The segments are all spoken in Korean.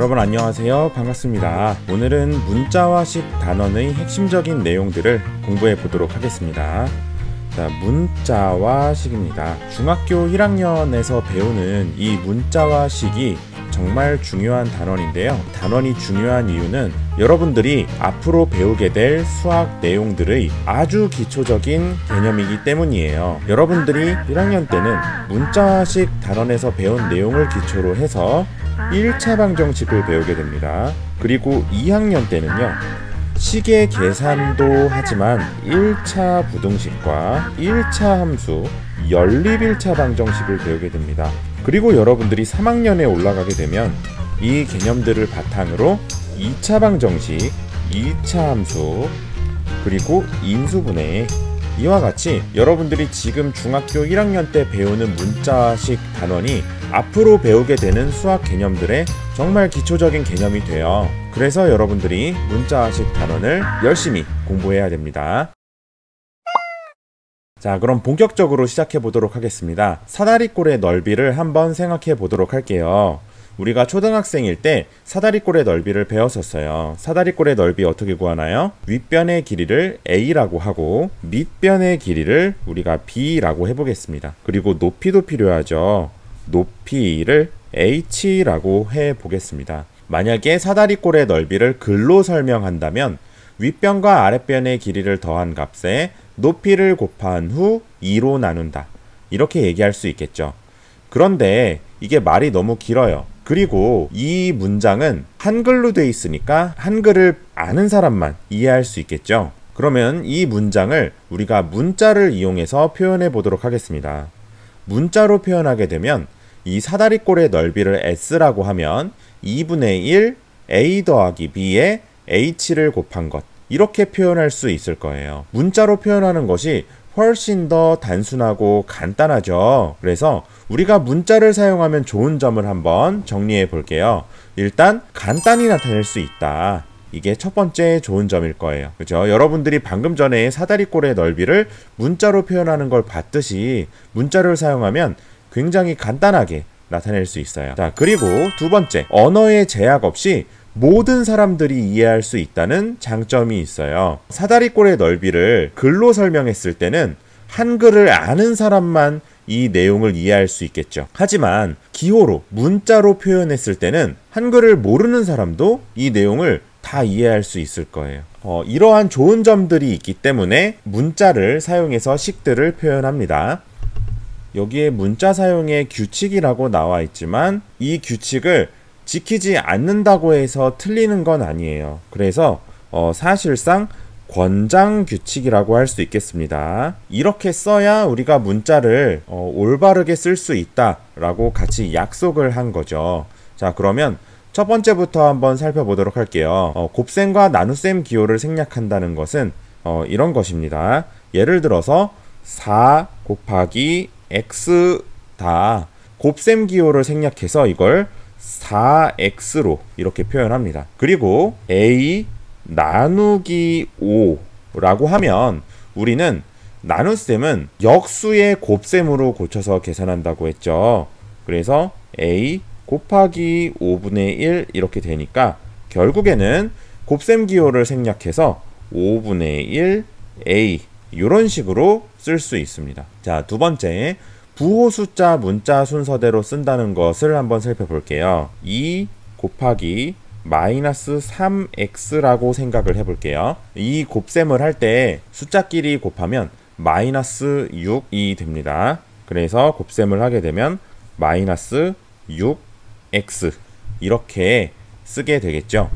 여러분 안녕하세요. 반갑습니다. 오늘은 문자화식 단원의 핵심적인 내용들을 공부해 보도록 하겠습니다. 자, 문자화식입니다. 중학교 1학년에서 배우는 이 문자화식이 정말 중요한 단원인데요. 단원이 중요한 이유는 여러분들이 앞으로 배우게 될 수학 내용들의 아주 기초적인 개념이기 때문이에요. 여러분들이 1학년 때는 문자화식 단원에서 배운 내용을 기초로 해서 1차 방정식을 배우게 됩니다. 그리고 2학년 때는요, 식의 계산도 하지만 1차 부등식과 1차 함수, 연립 1차 방정식을 배우게 됩니다. 그리고 여러분들이 3학년에 올라가게 되면 이 개념들을 바탕으로 2차 방정식, 2차 함수, 그리고 인수분해, 이와 같이 여러분들이 지금 중학교 1학년 때 배우는 문자식 단원이 앞으로 배우게 되는 수학 개념들의 정말 기초적인 개념이 돼요. 그래서 여러분들이 문자식 단원을 열심히 공부해야 됩니다. 자, 그럼 본격적으로 시작해 보도록 하겠습니다. 사다리꼴의 넓이를 한번 생각해 보도록 할게요. 우리가 초등학생일 때 사다리꼴의 넓이를 배웠었어요. 사다리꼴의 넓이 어떻게 구하나요? 윗변의 길이를 a라고 하고 밑변의 길이를 우리가 b라고 해보겠습니다. 그리고 높이도 필요하죠. 높이를 h라고 해보겠습니다. 만약에 사다리꼴의 넓이를 글로 설명한다면 윗변과 아랫변의 길이를 더한 값에 높이를 곱한 후 2로 나눈다, 이렇게 얘기할 수 있겠죠. 그런데 이게 말이 너무 길어요. 그리고 이 문장은 한글로 돼 있으니까 한글을 아는 사람만 이해할 수 있겠죠. 그러면 이 문장을 우리가 문자를 이용해서 표현해 보도록 하겠습니다. 문자로 표현하게 되면 이 사다리꼴의 넓이를 s라고 하면 2분의 1 a 더하기 b에 h를 곱한 것, 이렇게 표현할 수 있을 거예요. 문자로 표현하는 것이 훨씬 더 단순하고 간단하죠. 그래서 우리가 문자를 사용하면 좋은 점을 한번 정리해 볼게요. 일단 간단히 나타낼 수 있다. 이게 첫 번째 좋은 점일 거예요. 그죠? 여러분들이 방금 전에 사다리꼴의 넓이를 문자로 표현하는 걸 봤듯이 문자를 사용하면 굉장히 간단하게 나타낼 수 있어요. 자, 그리고 두 번째, 언어의 제약 없이 모든 사람들이 이해할 수 있다는 장점이 있어요. 사다리꼴의 넓이를 글로 설명했을 때는 한글을 아는 사람만 이 내용을 이해할 수 있겠죠. 하지만 기호로, 문자로 표현했을 때는 한글을 모르는 사람도 이 내용을 다 이해할 수 있을 거예요. 이러한 좋은 점들이 있기 때문에 문자를 사용해서 식들을 표현합니다. 여기에 문자 사용의 규칙이라고 나와 있지만 이 규칙을 지키지 않는다고 해서 틀리는 건 아니에요. 그래서 사실상 권장 규칙이라고 할 수 있겠습니다. 이렇게 써야 우리가 문자를 올바르게 쓸 수 있다라고 같이 약속을 한 거죠. 자, 그러면 첫 번째부터 한번 살펴보도록 할게요. 곱셈과 나눗셈 기호를 생략한다는 것은 이런 것입니다. 예를 들어서 4 곱하기 x 다 곱셈 기호를 생략해서 이걸 4x로 이렇게 표현합니다. 그리고 a 나누기 5라고 하면 우리는 나눗셈은 역수의 곱셈으로 고쳐서 계산한다고 했죠. 그래서 a 곱하기 5분의 1 이렇게 되니까 결국에는 곱셈 기호를 생략해서 5분의 1 a, 이런 식으로 쓸 수 있습니다. 자, 두 번째, 부호 숫자 문자 순서대로 쓴다는 것을 한번 살펴볼게요. 2 곱하기 마이너스 3x라고 생각을 해볼게요. 이 곱셈을 할 때 숫자끼리 곱하면 마이너스 6이 됩니다. 그래서 곱셈을 하게 되면 마이너스 6x, 이렇게 쓰게 되겠죠.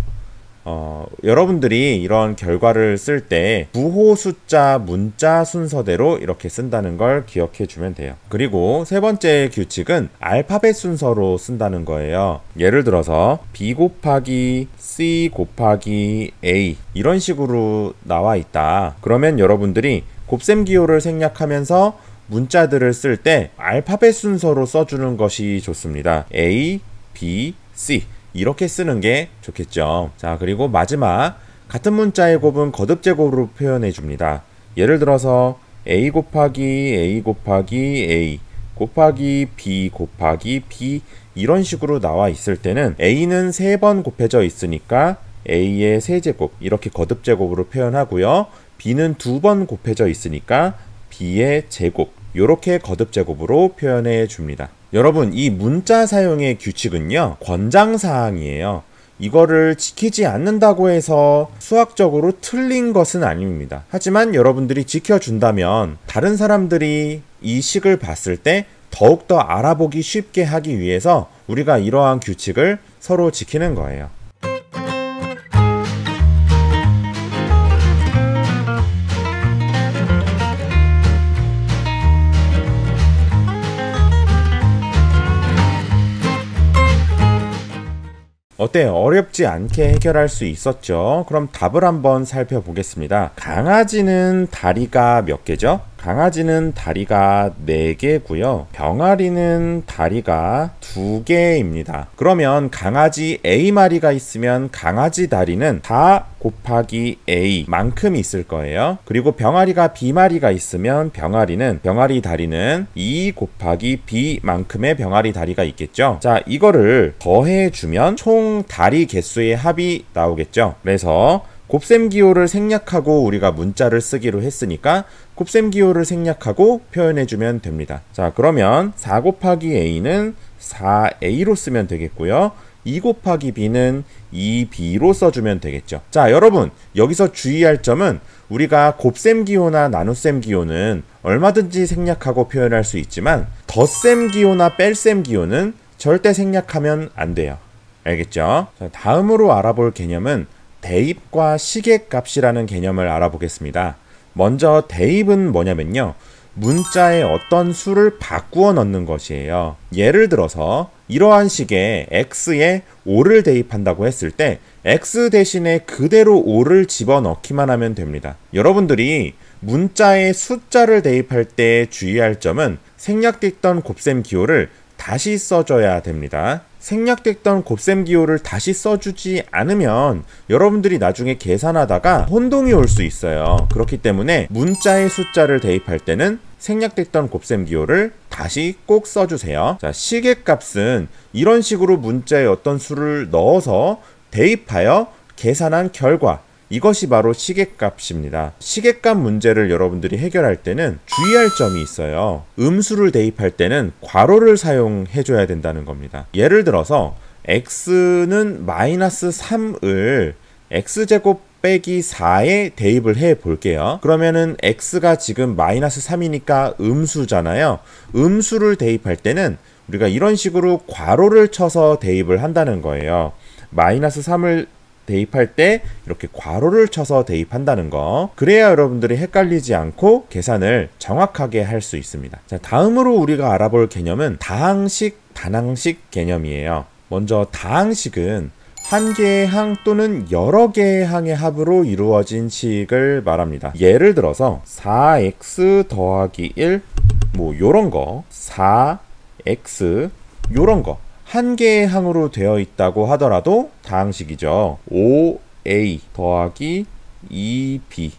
여러분들이 이런 결과를 쓸 때 부호 숫자 문자 순서대로 이렇게 쓴다는 걸 기억해 주면 돼요. 그리고 세 번째 규칙은 알파벳 순서로 쓴다는 거예요. 예를 들어서 b 곱하기 c 곱하기 a, 이런 식으로 나와 있다. 그러면 여러분들이 곱셈 기호를 생략하면서 문자들을 쓸 때 알파벳 순서로 써주는 것이 좋습니다. a, b, c, 이렇게 쓰는 게 좋겠죠. 자, 그리고 마지막, 같은 문자의 곱은 거듭제곱으로 표현해 줍니다. 예를 들어서 a 곱하기 a 곱하기 a, 곱하기 b 곱하기 b 이런 식으로 나와 있을 때는 a는 3번 곱해져 있으니까 a의 세제곱 이렇게 거듭제곱으로 표현하고요. b는 2번 곱해져 있으니까 b의 제곱 이렇게 거듭제곱으로 표현해 줍니다. 여러분, 이 문자 사용의 규칙은요, 권장사항이에요. 이거를 지키지 않는다고 해서 수학적으로 틀린 것은 아닙니다. 하지만 여러분들이 지켜준다면 다른 사람들이 이 식을 봤을 때 더욱더 알아보기 쉽게 하기 위해서 우리가 이러한 규칙을 서로 지키는 거예요. 어때요? 어렵지 않게 해결할 수 있었죠? 그럼 답을 한번 살펴보겠습니다. 강아지는 다리가 몇 개죠? 강아지는 다리가 4개고요. 병아리는 다리가 2개입니다. 그러면 강아지 A마리가 있으면 강아지 다리는 4 곱하기 A 만큼 있을 거예요. 그리고 병아리가 B마리가 있으면 병아리 다리는 2 곱하기 B 만큼의 병아리 다리가 있겠죠. 자, 이거를 더해주면 총 다리 개수의 합이 나오겠죠. 그래서 곱셈기호를 생략하고 우리가 문자를 쓰기로 했으니까 곱셈기호를 생략하고 표현해주면 됩니다. 자, 그러면 4 곱하기 A는 4A로 쓰면 되겠고요. 2 곱하기 B는 2B로 써주면 되겠죠. 자, 여러분, 여기서 주의할 점은 우리가 곱셈기호나 나눗셈기호는 얼마든지 생략하고 표현할 수 있지만 덧셈기호나 뺄셈기호는 절대 생략하면 안 돼요. 알겠죠? 자, 다음으로 알아볼 개념은 대입과 시계값이라는 개념을 알아보겠습니다. 먼저 대입은 뭐냐면요, 문자에 어떤 수를 바꾸어 넣는 것이에요. 예를 들어서 이러한 식의 x에 5를 대입한다고 했을 때 x 대신에 그대로 5를 집어넣기만 하면 됩니다. 여러분들이 문자에 숫자를 대입할 때 주의할 점은 생략됐던 곱셈기호를 다시 써줘야 됩니다. 생략됐던 곱셈기호를 다시 써주지 않으면 여러분들이 나중에 계산하다가 혼동이 올 수 있어요. 그렇기 때문에 문자의 숫자를 대입할 때는 생략됐던 곱셈기호를 다시 꼭 써주세요. 자, 시계값은 이런 식으로 문자에 어떤 수를 넣어서 대입하여 계산한 결과, 이것이 바로 시계값입니다. 시계값 문제를 여러분들이 해결할 때는 주의할 점이 있어요. 음수를 대입할 때는 괄호를 사용해 줘야 된다는 겁니다. 예를 들어서 x는 마이너스 3을 x제곱 빼기 4에 대입을 해 볼게요. 그러면은 x가 지금 마이너스 3이니까 음수잖아요. 음수를 대입할 때는 우리가 이런 식으로 괄호를 쳐서 대입을 한다는 거예요. 마이너스 3을 대입할 때 이렇게 괄호를 쳐서 대입한다는 거, 그래야 여러분들이 헷갈리지 않고 계산을 정확하게 할 수 있습니다. 자, 다음으로 우리가 알아볼 개념은 다항식, 단항식 개념이에요. 먼저 다항식은 한 개의 항 또는 여러 개의 항의 합으로 이루어진 식을 말합니다. 예를 들어서 4x 더하기 1 뭐 요런 거, 4x 요런 거 한 개의 항으로 되어 있다고 하더라도 다항식이죠. 5a 더하기 2b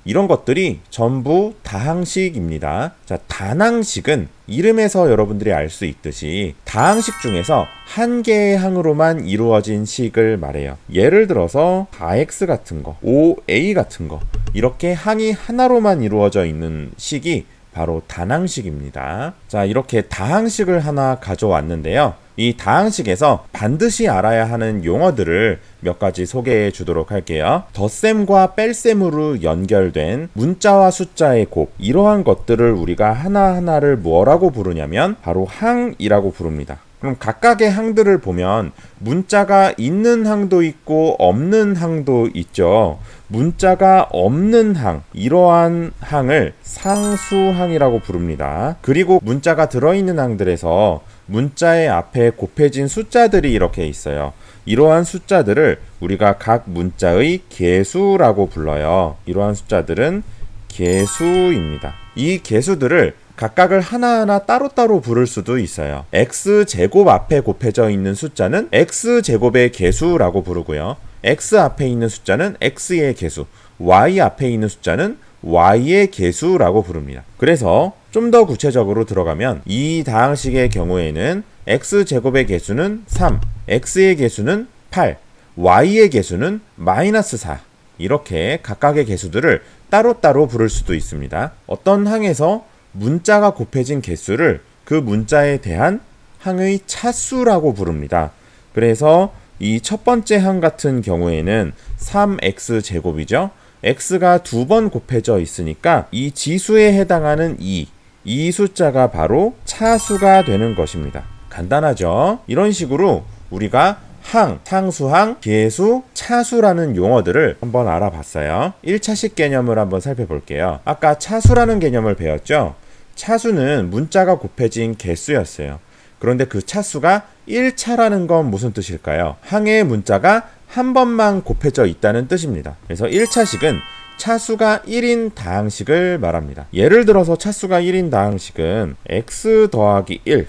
이런 것들이 전부 다항식입니다. 자, 단항식은 이름에서 여러분들이 알 수 있듯이 다항식 중에서 한 개의 항으로만 이루어진 식을 말해요. 예를 들어서 4x 같은 거, 5a 같은 거, 이렇게 항이 하나로만 이루어져 있는 식이 바로 단항식입니다. 자, 이렇게 다항식을 하나 가져왔는데요. 이 다항식에서 반드시 알아야 하는 용어들을 몇 가지 소개해 주도록 할게요. 덧셈과 뺄셈으로 연결된 문자와 숫자의 곱, 이러한 것들을 우리가 하나하나를 뭐라고 부르냐면 바로 항이라고 부릅니다. 그럼 각각의 항들을 보면 문자가 있는 항도 있고 없는 항도 있죠. 문자가 없는 항, 이러한 항을 상수항이라고 부릅니다. 그리고 문자가 들어있는 항들에서 문자의 앞에 곱해진 숫자들이 이렇게 있어요. 이러한 숫자들을 우리가 각 문자의 개수라고 불러요. 이러한 숫자들은 개수입니다. 이 개수들을 각각을 하나하나 따로따로 부를 수도 있어요. x제곱 앞에 곱해져 있는 숫자는 x제곱의 개수라고 부르고요. x 앞에 있는 숫자는 x의 개수, y 앞에 있는 숫자는 y의 개수라고 부릅니다. 그래서 좀 더 구체적으로 들어가면 이 다항식의 경우에는 x제곱의 개수는 3, x의 개수는 8, y의 개수는 -4 이렇게 각각의 개수들을 따로따로 부를 수도 있습니다. 어떤 항에서 문자가 곱해진 개수를 그 문자에 대한 항의 차수라고 부릅니다. 그래서 이 첫 번째 항 같은 경우에는 3x제곱이죠. x가 2번 곱해져 있으니까 이 지수에 해당하는 이 숫자가 바로 차수가 되는 것입니다. 간단하죠? 이런 식으로 우리가 항, 상수항, 계수, 차수라는 용어들을 한번 알아봤어요. 1차식 개념을 한번 살펴볼게요. 아까 차수라는 개념을 배웠죠? 차수는 문자가 곱해진 개수였어요. 그런데 그 차수가 1차라는 건 무슨 뜻일까요? 항의 문자가 한 번만 곱해져 있다는 뜻입니다. 그래서 1차식은 차수가 1인 다항식을 말합니다. 예를 들어서 차수가 1인 다항식은 x 더하기 1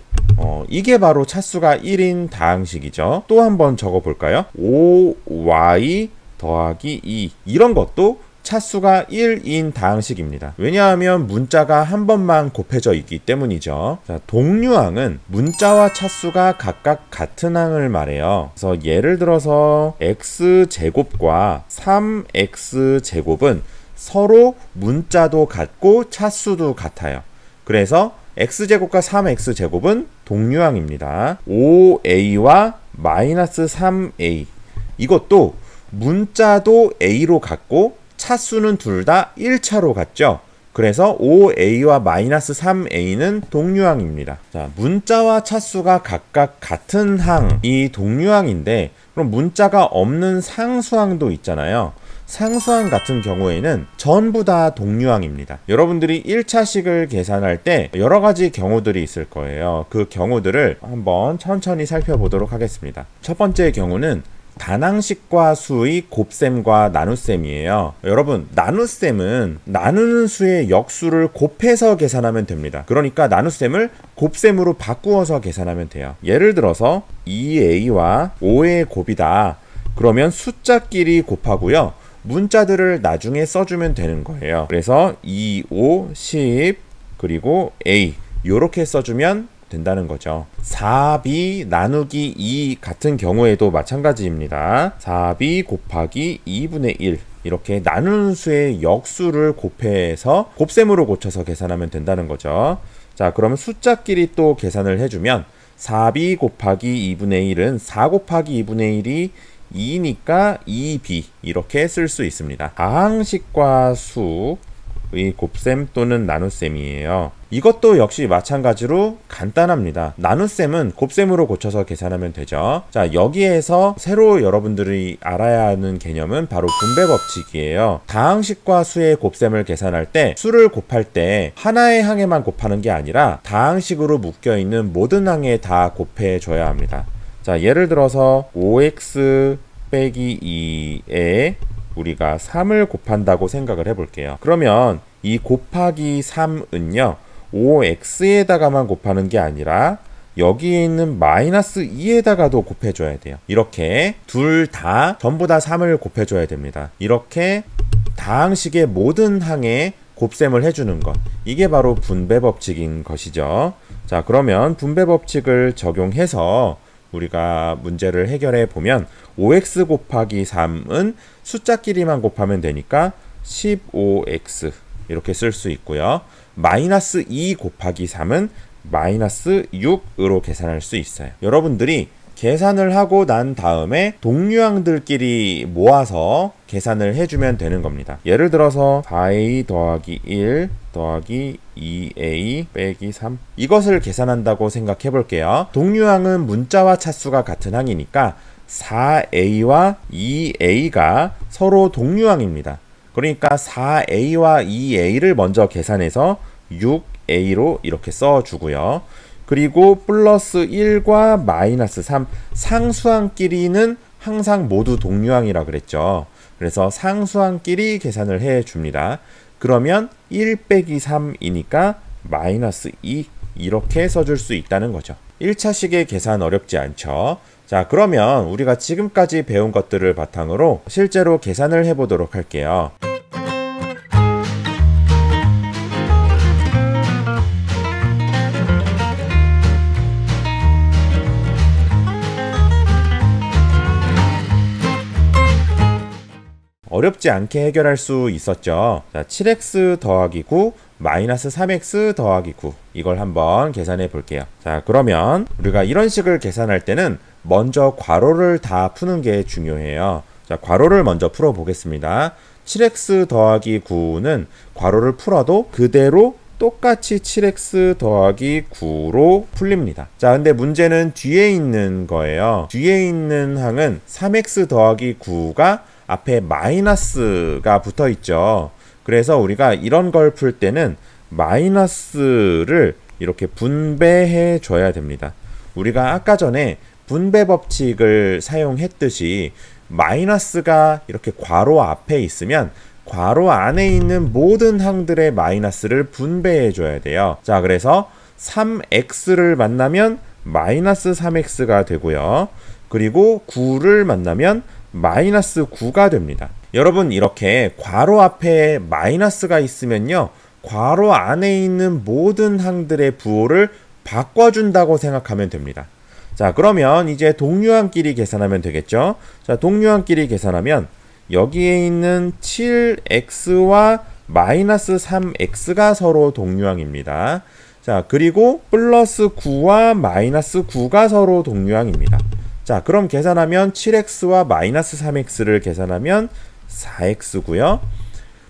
이게 바로 차수가 1인 다항식이죠. 또 한번 적어볼까요? 5y 더하기 2 이런 것도 차수가 1인 다항식입니다. 왜냐하면 문자가 한 번만 곱해져 있기 때문이죠. 자, 동류항은 문자와 차수가 각각 같은 항을 말해요. 그래서 예를 들어서 x제곱과 3x제곱은 서로 문자도 같고 차수도 같아요. 그래서 x제곱과 3x제곱은 동류항입니다. 5a와 -3a 이것도 문자도 a로 같고 차수는 둘 다 1차로 같죠. 그래서 5a와 -3a는 동류항입니다. 자, 문자와 차수가 각각 같은 항이 동류항인데 그럼 문자가 없는 상수항도 있잖아요. 상수항 같은 경우에는 전부 다 동류항입니다. 여러분들이 1차식을 계산할 때 여러 가지 경우들이 있을 거예요. 그 경우들을 한번 천천히 살펴보도록 하겠습니다. 첫 번째 경우는 단항식과 수의 곱셈과 나눗셈이에요. 여러분, 나눗셈은 나누는 수의 역수를 곱해서 계산하면 됩니다. 그러니까 나눗셈을 곱셈으로 바꾸어서 계산하면 돼요. 예를 들어서 2a와 5의 곱이다. 그러면 숫자끼리 곱하고요. 문자들을 나중에 써주면 되는 거예요. 그래서 2, 5, 10 그리고 a 요렇게 써주면 된다는 거죠. 4b 나누기 2 같은 경우에도 마찬가지입니다. 4b 곱하기 2분의 1 이렇게 나누는 수의 역수를 곱해서 곱셈으로 고쳐서 계산하면 된다는 거죠. 자, 그러면 숫자끼리 또 계산을 해주면 4b 곱하기 2분의 1은 4 곱하기 2분의 1이 2니까 2b 이렇게 쓸 수 있습니다. 다항식과 수의 곱셈 또는 나눗셈이에요. 이것도 역시 마찬가지로 간단합니다. 나눗셈은 곱셈으로 고쳐서 계산하면 되죠. 자, 여기에서 새로 여러분들이 알아야 하는 개념은 바로 분배 법칙이에요. 다항식과 수의 곱셈을 계산할 때 수를 곱할 때 하나의 항에만 곱하는 게 아니라 다항식으로 묶여있는 모든 항에 다 곱해줘야 합니다. 자, 예를 들어서 5x 빼기 2에 우리가 3을 곱한다고 생각을 해볼게요. 그러면 이 곱하기 3은요 5x에다가만 곱하는 게 아니라 여기에 있는 -2에다가도 곱해줘야 돼요. 이렇게 둘 다 전부 다 3을 곱해줘야 됩니다. 이렇게 다항식의 모든 항에 곱셈을 해주는 것, 이게 바로 분배 법칙인 것이죠. 자, 그러면 분배 법칙을 적용해서 우리가 문제를 해결해 보면 5x 곱하기 3은 숫자끼리만 곱하면 되니까 15x 이렇게 쓸 수 있고요. -2 곱하기 3은 -6으로 계산할 수 있어요. 여러분들이 계산을 하고 난 다음에 동류항들끼리 모아서 계산을 해주면 되는 겁니다. 예를 들어서 4a 더하기 1 더하기 2a 빼기 3 이것을 계산한다고 생각해 볼게요. 동류항은 문자와 차수가 같은 항이니까 4a와 2a가 서로 동류항입니다. 그러니까 4a와 2a를 먼저 계산해서 6a로 이렇게 써주고요. 그리고 플러스 1과 -3 상수항끼리는 항상 모두 동류항이라 그랬죠. 그래서 상수항끼리 계산을 해줍니다. 그러면 1 빼기 3이니까 -2 이렇게 써줄 수 있다는 거죠. 1차식의 계산 어렵지 않죠. 자, 그러면 우리가 지금까지 배운 것들을 바탕으로 실제로 계산을 해보도록 할게요. 어렵지 않게 해결할 수 있었죠. 자, 7x 더하기 9 마이너스 3x 더하기 9 이걸 한번 계산해 볼게요. 자, 그러면 우리가 이런 식을 계산할 때는 먼저 괄호를 다 푸는 게 중요해요. 자, 괄호를 먼저 풀어 보겠습니다. 7x 더하기 9는 괄호를 풀어도 그대로 똑같이 7x 더하기 9로 풀립니다. 자, 근데 문제는 뒤에 있는 거예요. 뒤에 있는 항은 3x 더하기 9가 앞에 마이너스가 붙어 있죠. 그래서 우리가 이런 걸 풀 때는 마이너스를 이렇게 분배해 줘야 됩니다. 우리가 아까 전에 분배 법칙을 사용했듯이 마이너스가 이렇게 괄호 앞에 있으면 괄호 안에 있는 모든 항들의 마이너스를 분배해 줘야 돼요. 자, 그래서 3x를 만나면 마이너스 3x가 되고요. 그리고 9를 만나면 마이너스 9가 됩니다. 여러분, 이렇게 괄호 앞에 마이너스가 있으면요, 괄호 안에 있는 모든 항들의 부호를 바꿔준다고 생각하면 됩니다. 자, 그러면 이제 동류항끼리 계산하면 되겠죠. 자, 동류항끼리 계산하면 여기에 있는 7x와 마이너스 3x가 서로 동류항입니다. 자, 그리고 플러스 9와 마이너스 9가 서로 동류항입니다. 자, 그럼 계산하면 7x와 마이너스 3x를 계산하면 4x고요.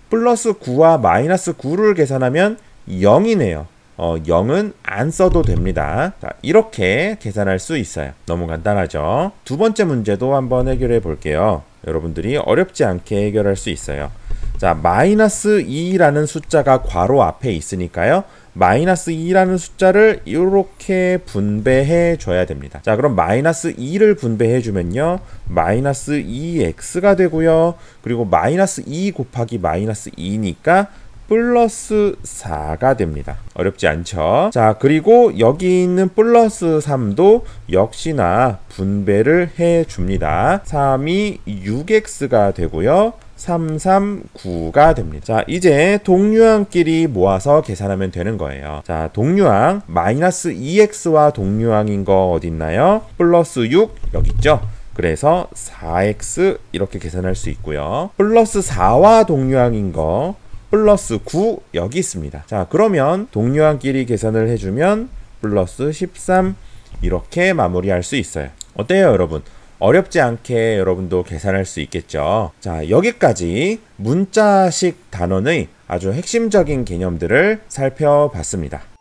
플러스 9와 마이너스 9를 계산하면 0이네요. 0은 안 써도 됩니다. 자, 이렇게 계산할 수 있어요. 너무 간단하죠? 두 번째 문제도 한번 해결해 볼게요. 여러분들이 어렵지 않게 해결할 수 있어요. 자, 마이너스 2라는 숫자가 괄호 앞에 있으니까요. 마이너스 2라는 숫자를 이렇게 분배해 줘야 됩니다. 자, 그럼 마이너스 2를 분배해 주면요, 마이너스 2x가 되고요. 그리고 마이너스 2 곱하기 마이너스 2니까 플러스 4가 됩니다. 어렵지 않죠? 자, 그리고 여기 있는 플러스 3도 역시나 분배를 해 줍니다. 3이 6x가 되고요. 3, 3, 9가 됩니다. 자, 이제 동류항끼리 모아서 계산하면 되는 거예요. 자, 동류항 마이너스 2x와 동류항인 거 어디 있나요? 플러스 6 여기 있죠? 그래서 4x 이렇게 계산할 수 있고요. 플러스 4와 동류항인 거 플러스 9 여기 있습니다. 자, 그러면 동류항끼리 계산을 해주면 플러스 13 이렇게 마무리할 수 있어요. 어때요, 여러분? 어렵지 않게 여러분도 계산할 수 있겠죠. 자, 여기까지 문자식 단원의 아주 핵심적인 개념들을 살펴봤습니다.